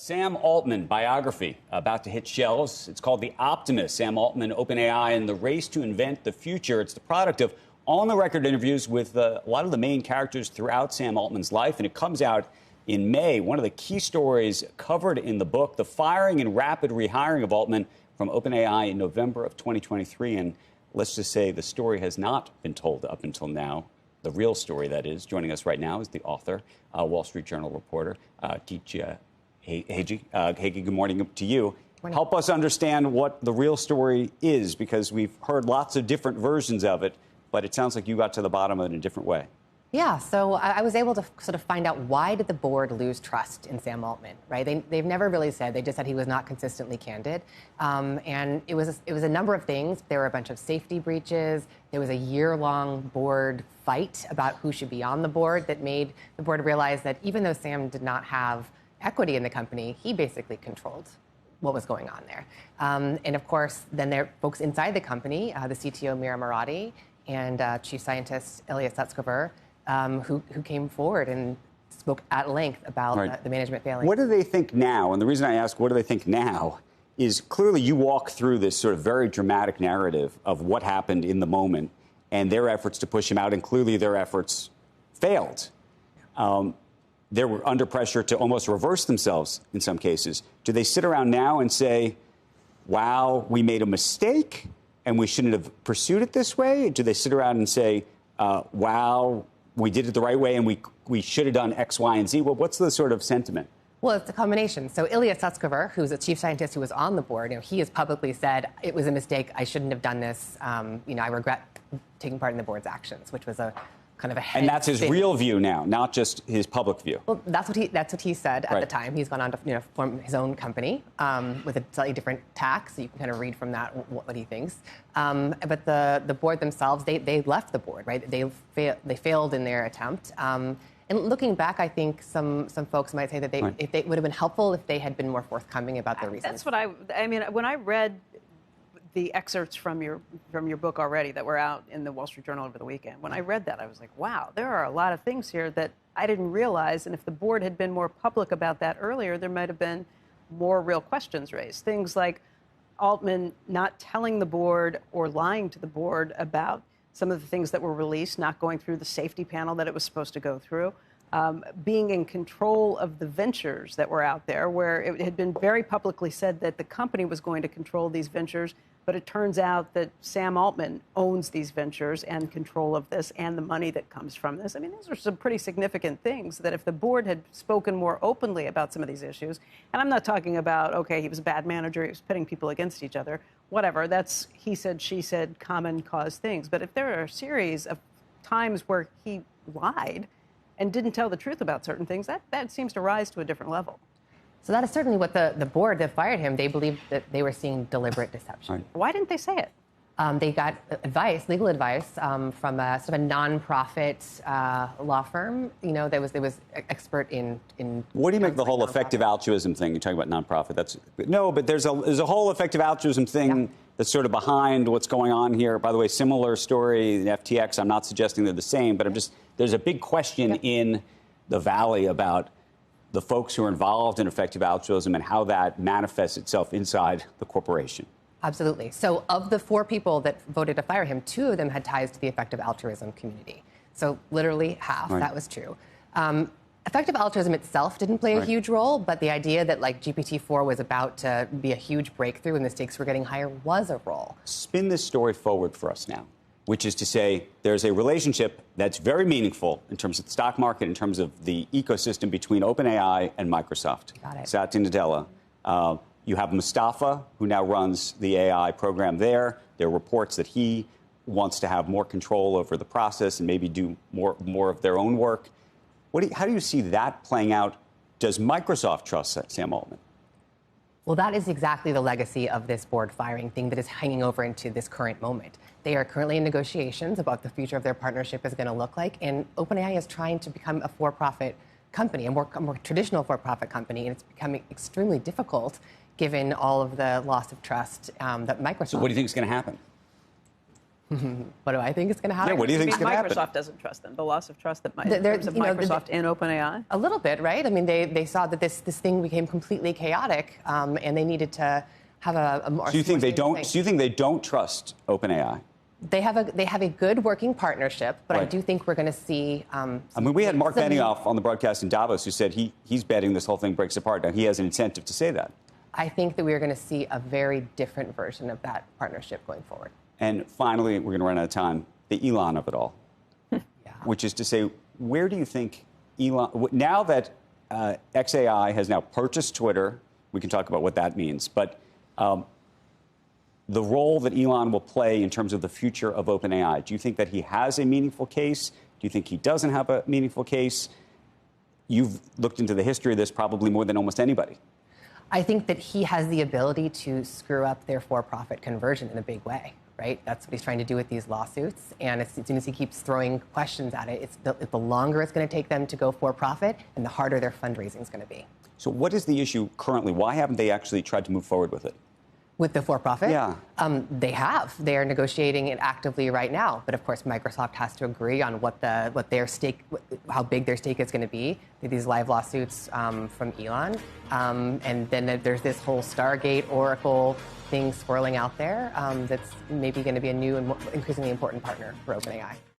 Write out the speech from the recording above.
Sam Altman biography about to hit shelves. It's called The Optimist, Sam Altman, OpenAI, and the race to invent the future. It's the product of on-the-record interviews with a lot of the main characters throughout Sam Altman's life, and it comes out in May. One of the key stories covered in the book, the firing and rapid rehiring of Altman from OpenAI in November of 2023. And let's just say the story has not been told up until now. The real story, that is. Joining us right now is the author, Wall Street Journal reporter, Keach. Hagey. Hagey, good morning to you. Morning. Help us understand what the real story is, because we've heard lots of different versions of it, but it sounds like you got to the bottom of it in a different way. Yeah, so I was able to sort of find out, why did the board lose trust in Sam Altman, right? They've never really said. They just said he was not consistently candid. And it was a number of things. There were a bunch of safety breaches. There was a year-long board fight about who should be on the board that made the board realize that even though Sam did not have equity in the company, he basically controlled what was going on there. And of course, then there are folks inside the company, the CTO Mira Murati and Chief Scientist Ilya Sutskever, who came forward and spoke at length about the management failing. What do they think now? And the reason I ask what do they think now is clearly you walk through this sort of very dramatic narrative of what happened in the moment and their efforts to push him out, and clearly their efforts failed. They were under pressure to almost reverse themselves in some cases. Do they sit around now and say, wow, we made a mistake and we shouldn't have pursued it this way? Do they sit around and say, wow, we did it the right way and we should have done X, Y, and Z? Well, what's the sort of sentiment? Well, it's a combination. So Ilya Sutskever, who's a chief scientist who was on the board, he has publicly said, it was a mistake, I shouldn't have done this. I regret taking part in the board's actions, which was a kind of a head. And that's his real view now, not just his public view. Well, that's what he said at the time. He's gone on to form his own company with a slightly different tack, so you can kind of read from that what he thinks. But the board themselves, they left the board, right? They failed in their attempt. And looking back, I think some folks might say that if they would have been helpful if they had been more forthcoming about their reasons. That's what I mean. When I read the excerpts from your book already that were out in the Wall Street Journal over the weekend, when I read that, I was like, wow, there are a lot of things here that I didn't realize. And if the board had been more public about that earlier, there might have been more real questions raised. Things like Altman not telling the board or lying to the board about some of the things that were released, not going through the safety panel that it was supposed to go through, being in control of the ventures that were out there, where it had been very publicly said that the company was going to control these ventures, but it turns out that Sam Altman owns these ventures and control of this and the money that comes from this. I mean, these are some pretty significant things that if the board had spoken more openly about some of these issues, and I'm not talking about, okay, he was a bad manager, he was pitting people against each other, whatever, that's he said, she said, common cause things. But if there are a series of times where he lied and didn't tell the truth about certain things, that seems to rise to a different level. So that is certainly what the board that fired him, they believed that they were seeing deliberate deception. Why didn't they say it? They got legal advice, from a sort of a nonprofit law firm. There was expert in. What do you make of the whole effective altruism thing? You're talking about nonprofit. But there's a whole effective altruism thing that's sort of behind what's going on here. By the way, similar story, the FTX. I'm not suggesting they're the same, but there's a big question in the Valley about the folks who are involved in effective altruism and how that manifests itself inside the corporation. Absolutely. So of the 4 people that voted to fire him, 2 of them had ties to the effective altruism community. So literally half, that was true. Effective altruism itself didn't play a huge role, but the idea that GPT-4 was about to be a huge breakthrough and the stakes were getting higher was a role. Spin this story forward for us now, which is to say there's a relationship that's very meaningful in terms of the stock market, in terms of the ecosystem between OpenAI and Microsoft. Got it. Satya Nadella. You have Mustafa, who now runs the AI program there. There are reports that he wants to have more control over the process and maybe do more of their own work. How do you see that playing out? Does Microsoft trust Sam Altman? Well, that is exactly the legacy of this board firing thing that is hanging over into this current moment. They are currently in negotiations about the future of their partnership is going to look like, and OpenAI is trying to become a for-profit company, a more traditional for-profit company, and it's becoming extremely difficult given all of the loss of trust that Microsoft. So what do you think is going to happen? What do I think is going to happen? Yeah, what do you think is going to happen? Microsoft doesn't trust them. The loss of trust that might in There's, terms of you know, Microsoft and OpenAI. A little bit, right? I mean, they saw that this thing became completely chaotic, and they needed to have a more. So you think they don't? So you think they don't trust OpenAI? They have a good working partnership, but I do think we're going to see. I mean, we had Mark Benioff on the broadcast in Davos who said he's betting this whole thing breaks apart. Now he has an incentive to say that. I think that we are going to see a very different version of that partnership going forward. And finally, we're going to run out of time. The Elon of it all, which is to say, where do you think Elon? Now that XAI has now purchased Twitter, we can talk about what that means, but. The role that Elon will play in terms of the future of OpenAI. Do you think that he has a meaningful case? Do you think he doesn't have a meaningful case? You've looked into the history of this probably more than almost anybody. I think that he has the ability to screw up their for-profit conversion in a big way, right? That's what he's trying to do with these lawsuits. And as soon as he keeps throwing questions at it, the longer it's going to take them to go for-profit and the harder their fundraising is going to be. So what is the issue currently? Why haven't they actually tried to move forward with it? With the for-profit? Yeah. They have. They are negotiating it actively right now. But of course, Microsoft has to agree on what their stake, how big their stake is going to be. These live lawsuits from Elon, and then there's this whole Stargate, Oracle thing swirling out there that's maybe going to be a new and increasingly important partner for OpenAI.